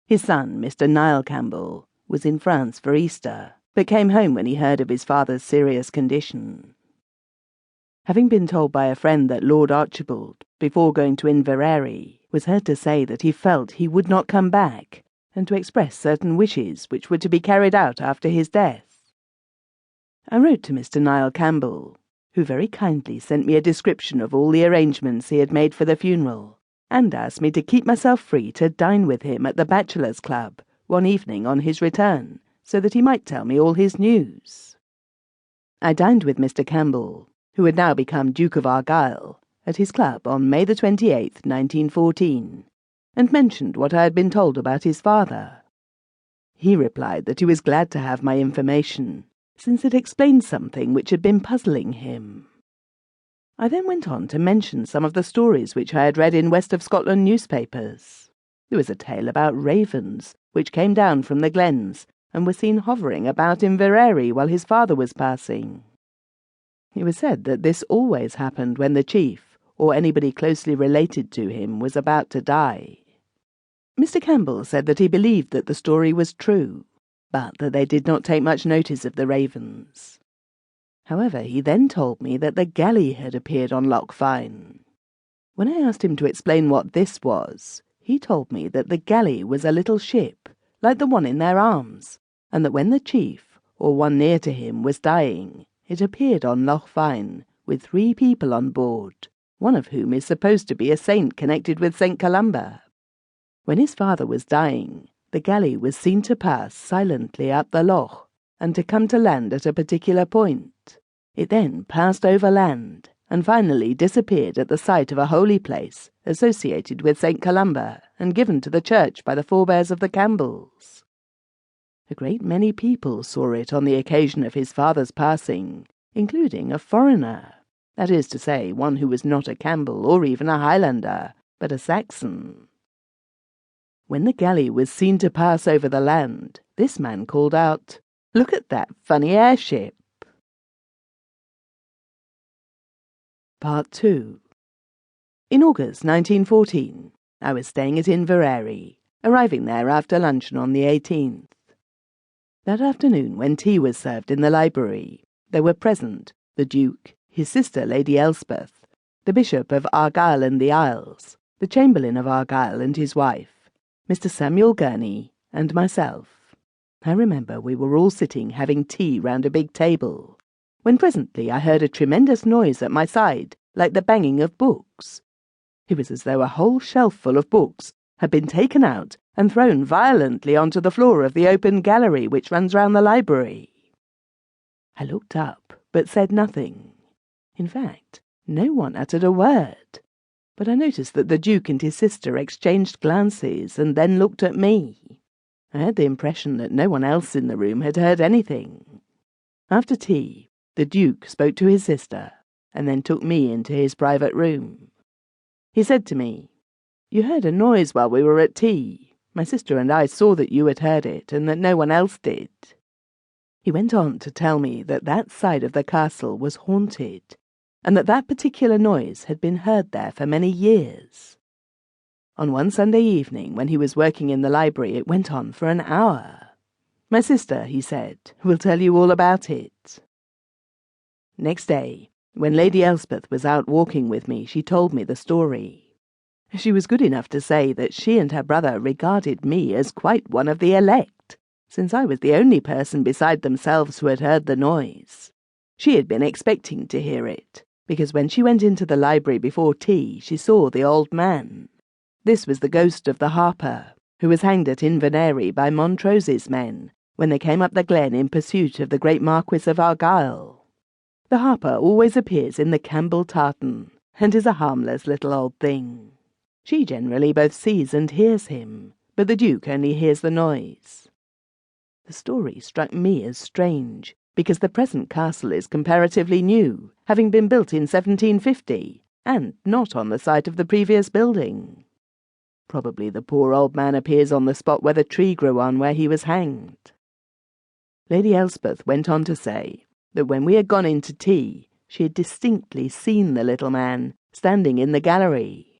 His son, Mr. Niall Campbell, was in France for Easter, but came home when he heard of his father's serious condition. Having been told by a friend that Lord Archibald, before going to Inverary, was heard to say that he felt he would not come back, and to express certain wishes which were to be carried out after his death, I wrote to Mr. Niall Campbell, who very kindly sent me a description of all the arrangements he had made for the funeral, and asked me to keep myself free to dine with him at the Bachelors' Club one evening on his return, so that he might tell me all his news. I dined with Mr. Campbell, who had now become Duke of Argyll, at his club on May the 28th, 1914, and mentioned what I had been told about his father. He replied that he was glad to have my information, since it explained something which had been puzzling him. I then went on to mention some of the stories which I had read in West of Scotland newspapers. There was a tale about ravens, which came down from the glens, and were seen hovering about Inverary while his father was passing. It was said that this always happened when the chief, or anybody closely related to him, was about to die. Mr. Campbell said that he believed that the story was true, but that they did not take much notice of the ravens. However, he then told me that the galley had appeared on Loch Fyne. When I asked him to explain what this was, he told me that the galley was a little ship, like the one in their arms, and that when the chief, or one near to him, was dying, it appeared on Loch Fyne with 3 people on board, one of whom is supposed to be a saint connected with St. Columba. When his father was dying, the galley was seen to pass silently up the loch, and to come to land at a particular point. It then passed over land, and finally disappeared at the site of a holy place associated with St. Columba and given to the church by the forebears of the Campbells. A great many people saw it on the occasion of his father's passing, including a foreigner, that is to say, one who was not a Campbell or even a Highlander, but a Saxon. When the galley was seen to pass over the land, this man called out, "Look at that funny airship!" Part 2. In August 1914, I was staying at Inverary, arriving there after luncheon on the 18th. That afternoon, when tea was served in the library, there were present the Duke, his sister Lady Elspeth, the Bishop of Argyll and the Isles, the Chamberlain of Argyll and his wife, Mr. Samuel Gurney, and myself. I remember we were all sitting having tea round a big table, when presently I heard a tremendous noise at my side, like the banging of books. It was as though a whole shelf full of books had been taken out and thrown violently onto the floor of the open gallery which runs round the library. I looked up, but said nothing. In fact, no one uttered a word. But I noticed that the Duke and his sister exchanged glances and then looked at me. I had the impression that no one else in the room had heard anything. After tea, the Duke spoke to his sister, and then took me into his private room. He said to me, "You heard a noise while we were at tea. My sister and I saw that you had heard it, and that no one else did." He went on to tell me that that side of the castle was haunted, and that particular noise had been heard there for many years. On one Sunday evening, when he was working in the library, it went on for an hour. My sister, he said, will tell you all about it. Next day, when Lady Elspeth was out walking with me, she told me the story. She was good enough to say that she and her brother regarded me as quite one of the elect, since I was the only person beside themselves who had heard the noise. She had been expecting to hear it, because when she went into the library before tea, she saw the old man. This was the ghost of the Harper, who was hanged at Inverary by Montrose's men when they came up the glen in pursuit of the great Marquis of Argyll. The Harper always appears in the Campbell tartan, and is a harmless little old thing. She generally both sees and hears him, but the Duke only hears the noise. The story struck me as strange, because the present castle is comparatively new, having been built in 1750, and not on the site of the previous building. Probably the poor old man appears on the spot where the tree grew on where he was hanged. Lady Elspeth went on to say that when we had gone in to tea, she had distinctly seen the little man standing in the gallery.